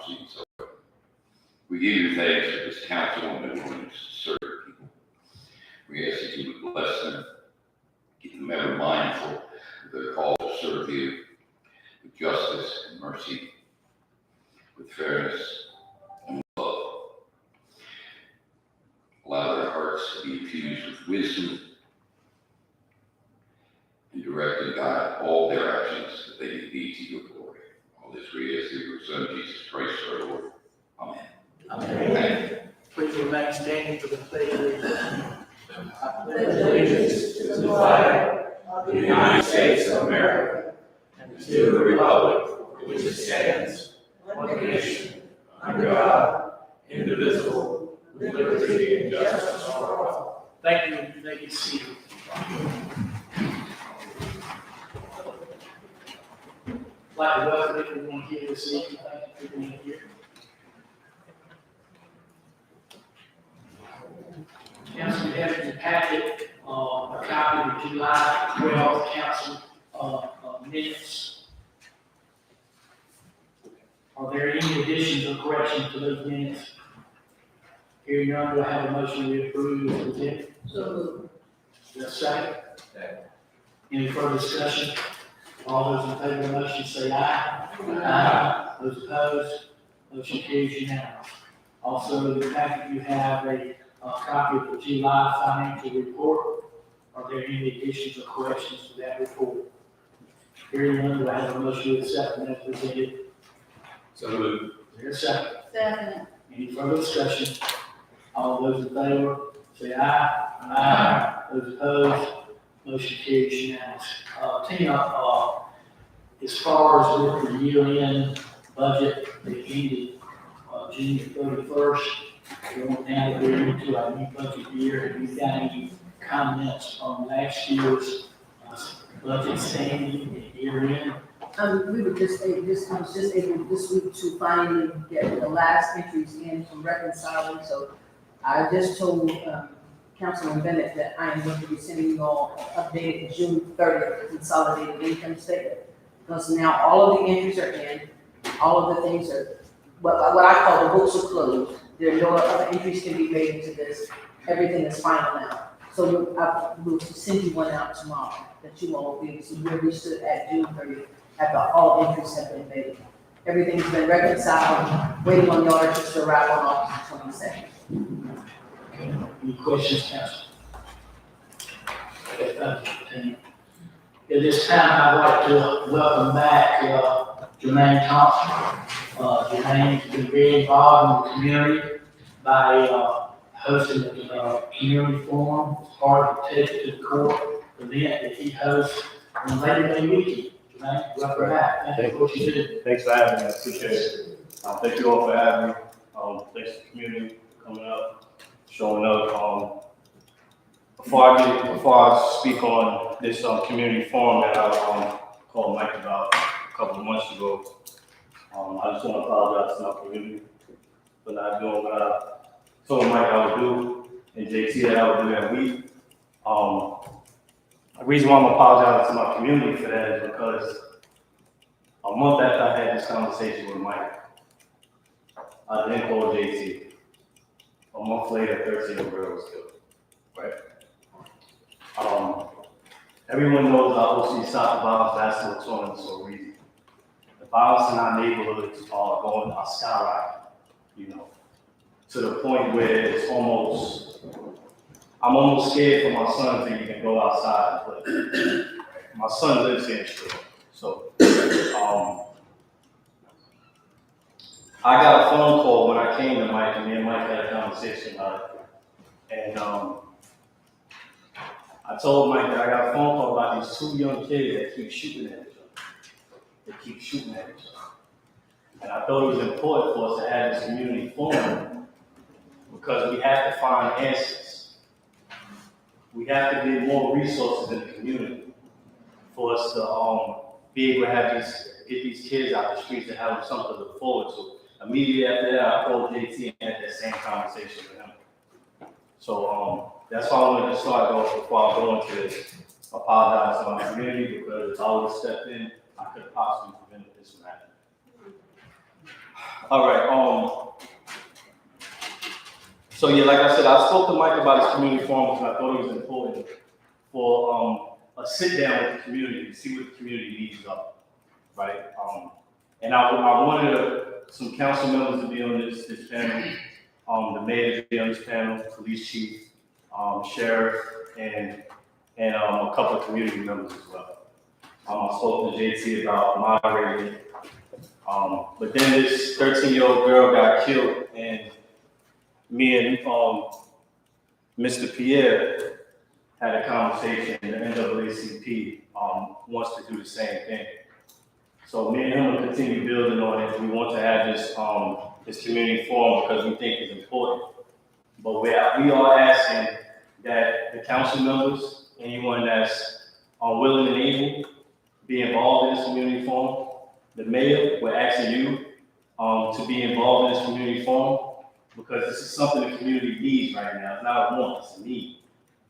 democracy. So we give you thanks for this council and the willingness to serve people. We ask that you would bless them, keep them ever mindful of their call to serve you with justice and mercy, with fairness and with love. Allow their hearts to be infused with wisdom and direct and guide all their actions that they may lead to your glory. All this we ask through your Son, Jesus Christ, our Lord. Amen. Amen. Please remain standing for the pledge of allegiance. I pledge allegiance to the flag of the United States of America and to the republic for which it stands, one nation, under God, indivisible, with liberty and justice for all. Thank you. You may be seated. I'd like to welcome everyone here this evening. Thank you for being here. Council, we have in your packet a copy of the July 12th council minutes. Are there any additions or corrections to those minutes? Hearing none, do I have a motion to approve as presented? So moved. Is there a second? Any further discussion? All those in favor of the motion say aye. Aye. Those opposed, motion carries unanimous. Also, in the packet, you have a copy of the July financial report. Are there any additions or corrections to that report? Hearing none, do I have a motion to accept and as presented? So moved. Is there a second? Second. Any further discussion? All those in favor say aye. Aye. Those opposed, motion carries unanimous. Tina, as far as with the year-end budget that ended June 31st, going now that we're into our new budget year, have you got any comments on last year's budget standing at year-end? We were just able this week to finally get the last entries in from reconciling, so I just told Councilman Bennett that I am going to be sending you all an updated June 30th consolidated income statement. Because now all of the entries are in, all of the things are, what I call the books are closed. There are no other entries can be made into this. Everything is final now. So I will send you one out tomorrow that you all will be able to see where we stood at June 30th after all entries have been made. Everything's been reconciled, waiting on the auditors to arrive on August 22nd. Okay. Any questions, Council? Okay, thank you, Tina. At this time, I'd like to welcome back Jermaine Thompson. Jermaine has been very involved in the community by hosting the community forum as part of the Take to the Court event that he hosts on Labor Day weekend. Jermaine, welcome back. Thank you for what you do. Thanks for having me. I appreciate it. Thank you all for having me. Thanks to the community for coming up, showing up. Before I speak on this community forum that I called Mike about a couple of months ago, I just want to apologize to my community for not doing what I told Mike I would do and JT that I would do that week. The reason why I'm apologizing to my community for that is because a month after I had this conversation with Mike, I then called JT. A month later, 13 girl was killed, right? Everyone knows our OC soccer violence basketball tournaments for a reason. The violence in our neighborhoods are skyrocketing, you know, to the point where it's I'm almost scared for my son to even go outside and play. My son lives here in Detroit, so I got a phone call when I came to Mike, and me and Mike had a conversation about it. And I told Mike that I got a phone call about these two young kids that keep shooting at each other. And I thought it was important for us to have this community forum because we have to find answers. We have to get more resources in the community for us to be able to get these kids out the streets and have them something to look forward to. Immediately after that, I called JT and had that same conversation with him. So that's why I wanted to start off before I go into this. Apologize to my community because if I would have stepped in, I could have possibly prevented this from happening. All right, so yeah, like I said, I spoke to Mike about his community forum because I thought it was important for, a sit down with the community to see what the community needs are, right? And I wanted some council members to be on this panel, the mayor to be on this panel, police chief, sheriff, and a couple of community members as well. I spoke to JT about moderating. But then this 13-year-old girl got killed, and me and Mr. Pierre had a conversation, and the NAACP wants to do the same thing. So me and him will continue building on it. We want to have this community forum because we think it's important. But we are asking that the council members, anyone that's willing and able, be involved in this community forum. The mayor, we're asking you to be involved in this community forum because this is something the community needs right now. It's not a want, it's a need.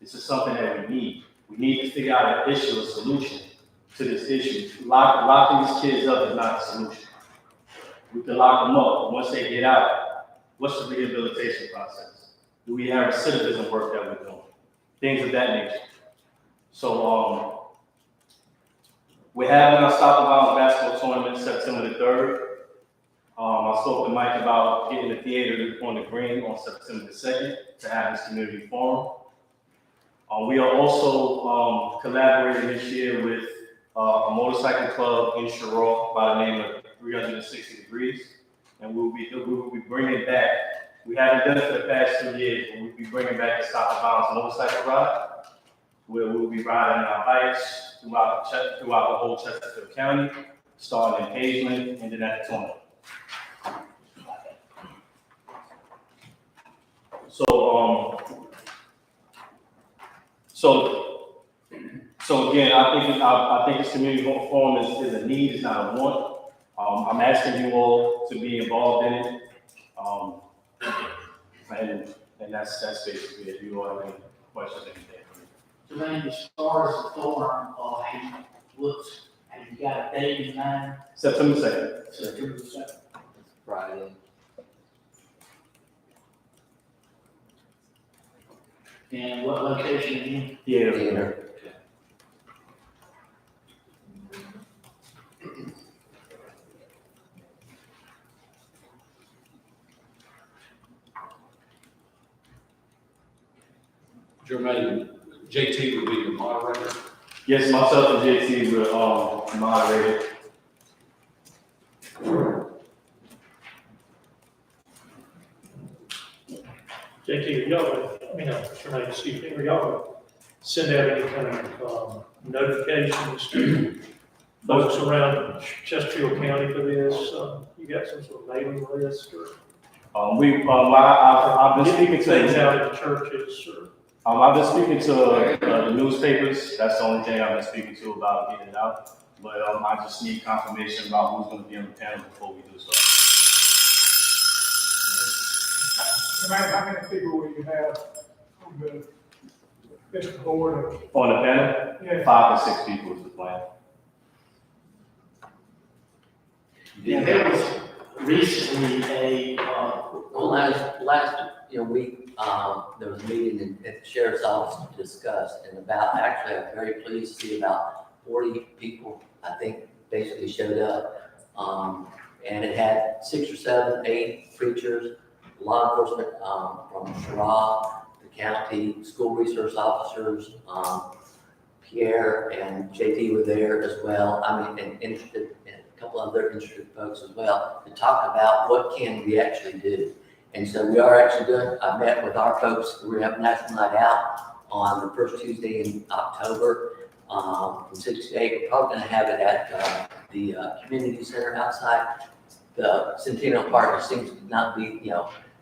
This is something that we need. We need to figure out an issue, a solution to this issue. Locking these kids up is not a solution. We can lock them up, but once they get out, what's the rehabilitation process? Do we have recidivism work that we're doing? Things of that nature. So we're having our Stop the Violence basketball tournament September the 3rd. I spoke to Mike about getting the theater on the green on September the 2nd to have this community forum. We are also collaborating this year with a motorcycle club in Sherrall by the name of 360 Degrees, and we will be bringing back. We haven't done it for the past 2 years, but we'll be bringing back the Stop the Violence motorcycle ride, where we'll be riding our bikes throughout the whole Chesterfield County, starting in Hazeland, and then at the tournament. So again, I think this community forum is a need, it's not a want. I'm asking you all to be involved in it, and that's basically it. You all have any questions, anything? Jermaine, as far as the forum, have you got a date in mind? September 2nd. September 2nd. Friday. And what location again? Yeah. Jermaine, JT will be the moderator. Yes, myself and JT will moderate it. JT, are y'all, Jermaine, excuse me, are y'all send out any kind of notifications to folks around Chesterfield County for this? You got some sort of mailing list or? I've been speaking Things to, out at the churches or? I've been speaking to the newspapers. That's the only thing I've been speaking to about getting it out. But I just need confirmation about who's going to be on the panel before we do so. How many people will you have on the fiscal board? On the panel, Yeah. 5 to 6 people is the plan. Yeah, there was recently Well, last week, there was a meeting at the sheriff's office to discuss, and actually, I'm very pleased to see about 40 people, I think, basically showed up. And it had 6 or 7, 8 preachers, law enforcement, from Sherrall, the county, school resource officers, Pierre and JT were there as well. And interested, and a couple other interested folks as well, to talk about what can we actually do. And so we are actually doing, I met with our folks, we have National Night Out on the first Tuesday in October, from 6 to 8. We're probably gonna have it at the community center outside. The Centennial Park seems to not be,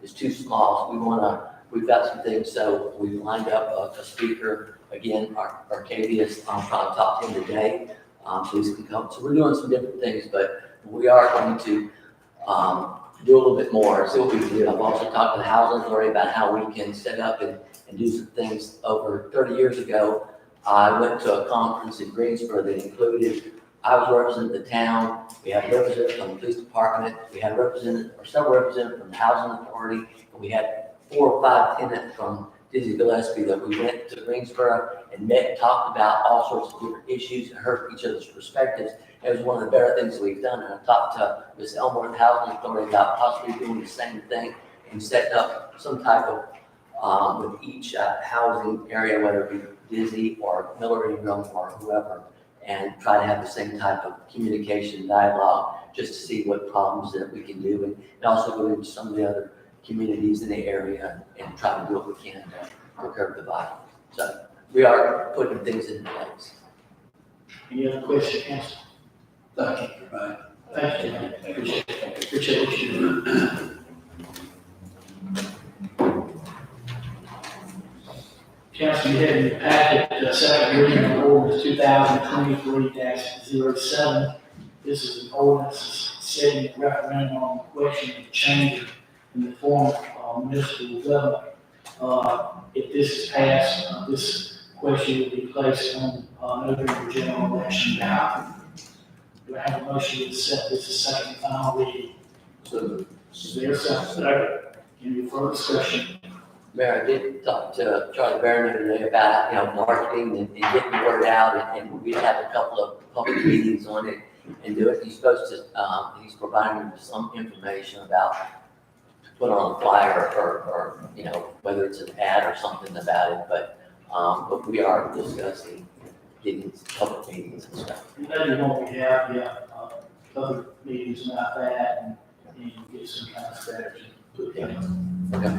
it's too small. So we've got some things, so we lined up a speaker, again, Arcadius, I'm trying to talk to him today, so he's gonna come. So we're doing some different things, but we are going to do a little bit more, see what we can do. I've also talked to the housing authority about how we can set up and do some things. Over 30 years ago, I went to a conference in Greensboro that included I was representing the town, we had a representative from the police department, we had several representatives from the housing authority, and we had 4 or 5 tenants from Dizzy Gillespie that we went to Greensboro and met and talked about all sorts of different issues and heard each other's perspectives. It was one of the better things that we've done, and I talked to Ms. Elmore, the housing authority, about possibly doing the same thing and setting up some type of, with each housing area, whether it be Dizzy or Miller Ingram or whoever, and try to have the same type of communication dialogue just to see what problems that we can do, and also go into some of the other communities in the area and try to do what we can to curb the violence. So we are putting things in place. Any other questions, council? Thank you, Jermaine. Thank you. Appreciate what you do. Council, you have in your packet the second reading of ordinance 2023-07. This is an ordinance setting a referendum on the question of change in the form of municipal government. If this is passed, this question will be placed on November general election ballot. Do I have a motion to accept this as second and final reading? So, Is there a second? Any further discussion? Mayor, I did talk to Charlie Barron today about, marketing and getting the word out, and we had a couple of public meetings on it and do it. He's supposed to, he's providing some information about to put on a flyer or, whether it's an ad or something about it, but we are discussing getting public meetings and stuff. You know what we have, public meetings about that and get some kind of strategy put together. Okay.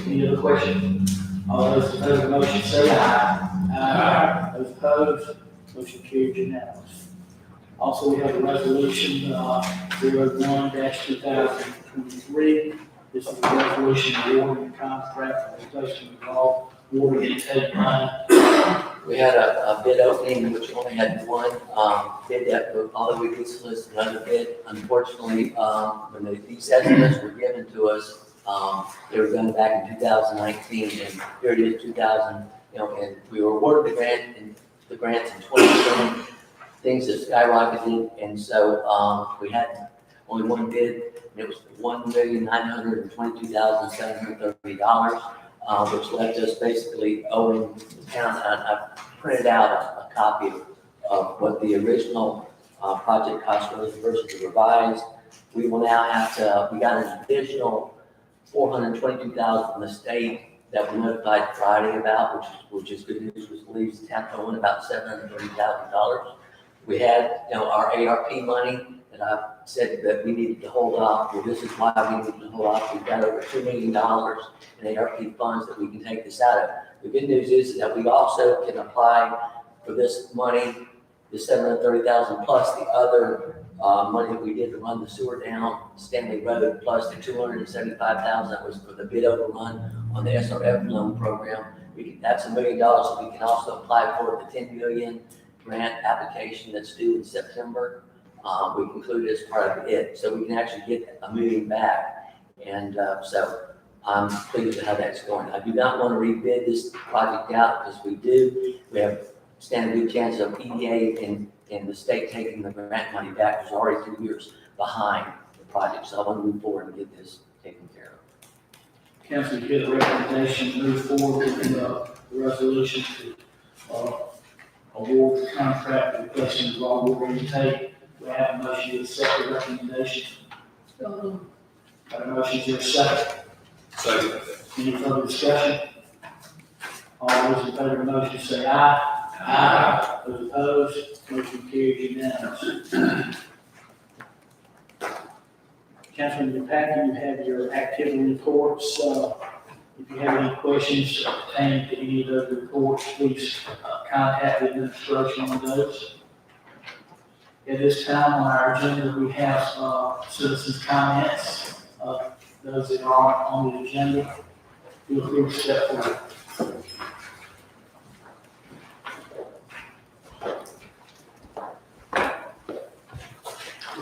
Any other questions? All those in favor of the motion say aye. Aye. Those opposed, motion carried unanimous. Also, we have a resolution, 01-2023. This is a resolution awarding a contract for replacement of all water intake line. We had a bid opening, which only had one bid that, although we could solicit another bid. Unfortunately, when these estimates were given to us, they were done back in 2019, and here it is 2000, and we were awarded the grants in 2020. Things have skyrocketed, and so we had only one bid, and it was $1,922,730, which left us basically owing the town. I printed out a copy of what the original project cost was versus the revised. We will now have to, we got an additional $422,000 from the state that we notified Friday about, which is good news, which leaves the town owing about $730,000. We had, our ARP money that I said that we needed to hold off. Well, this is why we needed to hold off. We've got over $2 million in ARP funds that we can take this out of. The good news is that we also can apply for this money, the $730,000 plus the other money that we did to run the sewer down Stanley Road, plus the $275,000 that was for the bid overrun on the SRF loan program. That's $1 million that we can also apply for the $10 million grant application that's due in September. We concluded as part of it, so we can actually get $1 million back. And so I'm pleased with how that's going. I do not want to rebid this project out, because we have stand a good chance of EDA and the state taking the grant money back. It's already 2 years behind the project, so I want to move forward and get this taken care of. Council, you get a recommendation to move forward with the resolution to award the contract for replacement of all water intake. Do I have a motion to accept the recommendation? Got a motion, is there a second? Second. Any further discussion? All those in favor of the motion say aye. Aye. Those opposed, motion carries unanimous. Councilman, in your packet, you have your activity reports. If you have any questions pertaining to any of those reports, please contact the administration on those. At this time on our agenda, we have citizens' comments. Those that are on the agenda, feel free to step forward.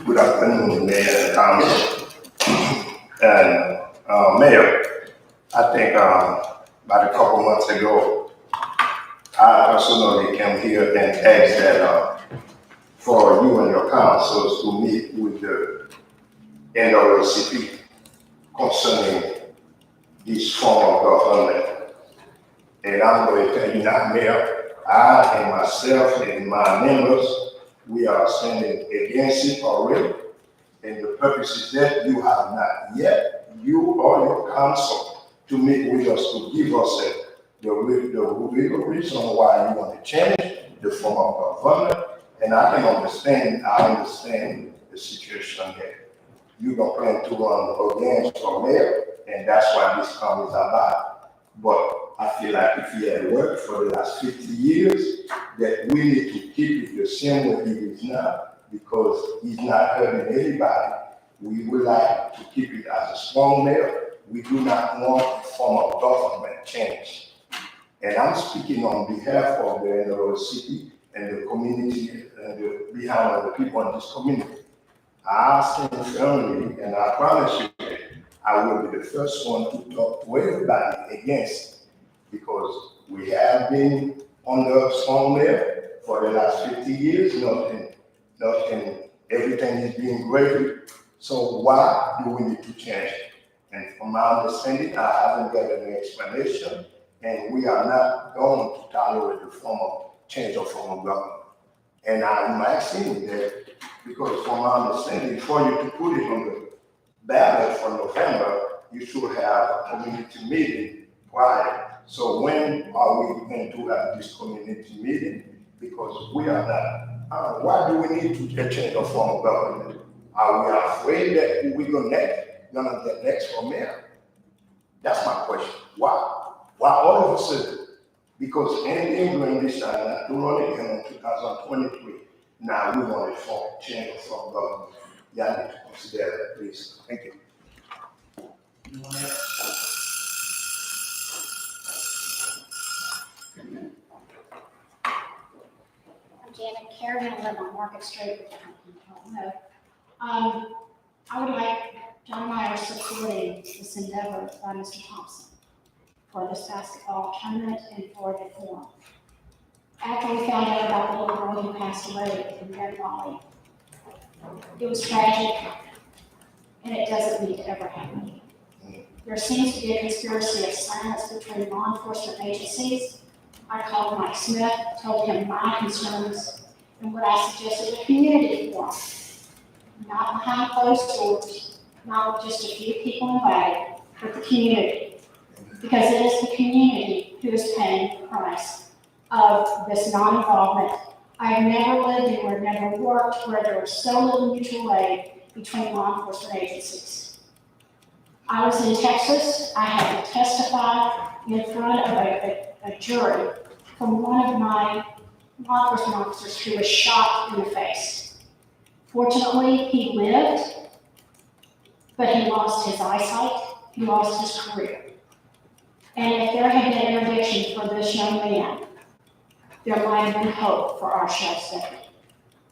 Good afternoon, Mayor and Council. And Mayor, I think about a couple months ago, I personally came here and asked that for you and your councils to meet with the NRCP concerning this form of government. And I'm going to tell you now, Mayor, I and myself and my members, we are standing against it already. And the purpose is that you have not yet, you or your council, to meet with us to give us the real reason why you want to change the form of government. And I understand the situation that you don't plan to run against for mayor, and that's why this comes about. But I feel like if he had worked for the last 50 years, that we need to keep it the same way it is now, because he's not hurting anybody. We would like to keep it as a strong mayor. We do not want a form of government change. And I'm speaking on behalf of the NRCP and the community and behind the people in this community. I stand firmly, and I promise you that I will be the first one to talk to everybody against, because we have been under a strong mayor for the last 50 years, nothing, everything is being great. So why do we need to change it? And from my understanding, I haven't got an explanation, and we are not going to tolerate the form of change of form of government. And I'm asking that, because from my understanding, for you to put it on the ballot for November, you should have a community meeting prior. So when are we going to have this community meeting? Because we are not, why do we need to change the form of government? Are we afraid that we're gonna get next for mayor? That's my question. Why? Why all of a sudden? Because in England, this time, not to run again in 2023, now we want to form change of form of government. Y'all need to consider that, please. Thank you. Anyone else? I'm Janet Kerrigan, I live on Market Street. I would like John Meyer supporting this endeavor by Mr. Thompson for this basketball tournament and for the forum. After we found out about the little girl who passed away in Grand Valley, it was tragic, and it doesn't need to ever happen. There seems to be a conspiracy of silence between law enforcement agencies. I called Mike Smith, told him my concerns, and what I suggested a community forum, not behind closed doors, not with just a few people invited, but the community. Because it is the community who is paying the price of this non-involvement. I've never lived anywhere, never worked where there was so little mutual aid between law enforcement agencies. I was in Texas. I had to testify in front of a jury from one of my law enforcement officers who was shot in the face. Fortunately, he lived, but he lost his eyesight, he lost his career. And if there had been intervention for this young man, there might have been hope for our sheriff's deputy.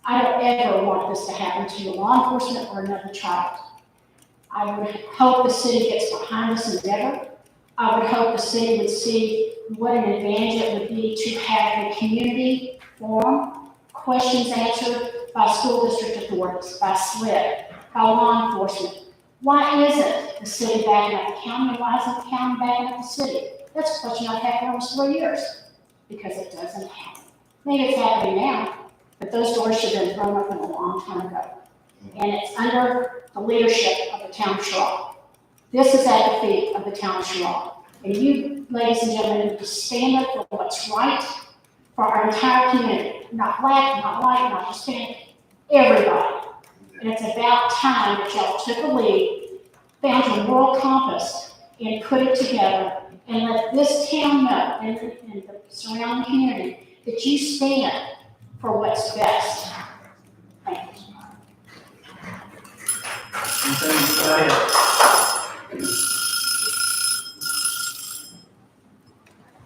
I don't ever want this to happen to law enforcement or another child. I would hope the city gets behind this endeavor. I would hope the city would see what an advantage it would be to have a community forum, questions answered by school district authorities, by SLID, by law enforcement. Why isn't the city backing up the county, and why isn't the county backing up the city? That's a question I've had for almost 4 years, because it doesn't happen. Maybe it's happening now, but those doors should have been thrown open a long time ago. And it's under the leadership of the town of Sherrod. This is at the feet of the town of Sherrod. And you, ladies and gentlemen, need to stand up for what's right for our entire community, not black, not white, not Hispanic, everybody. And it's about time that y'all took a lead, found your moral compass, and put it together, and let this town know, and the surrounding community, that you stand for what's best. Thank you. Anybody else?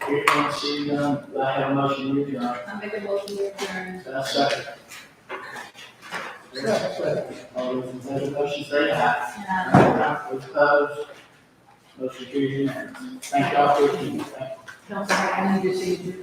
Here, don't see none. Do I have a motion to adjourn? I make a motion to adjourn. Second. All those in favor of the motion say aye. Those opposed? Motion carries unanimously. Thank y'all for your time. Councilman, I need your signature.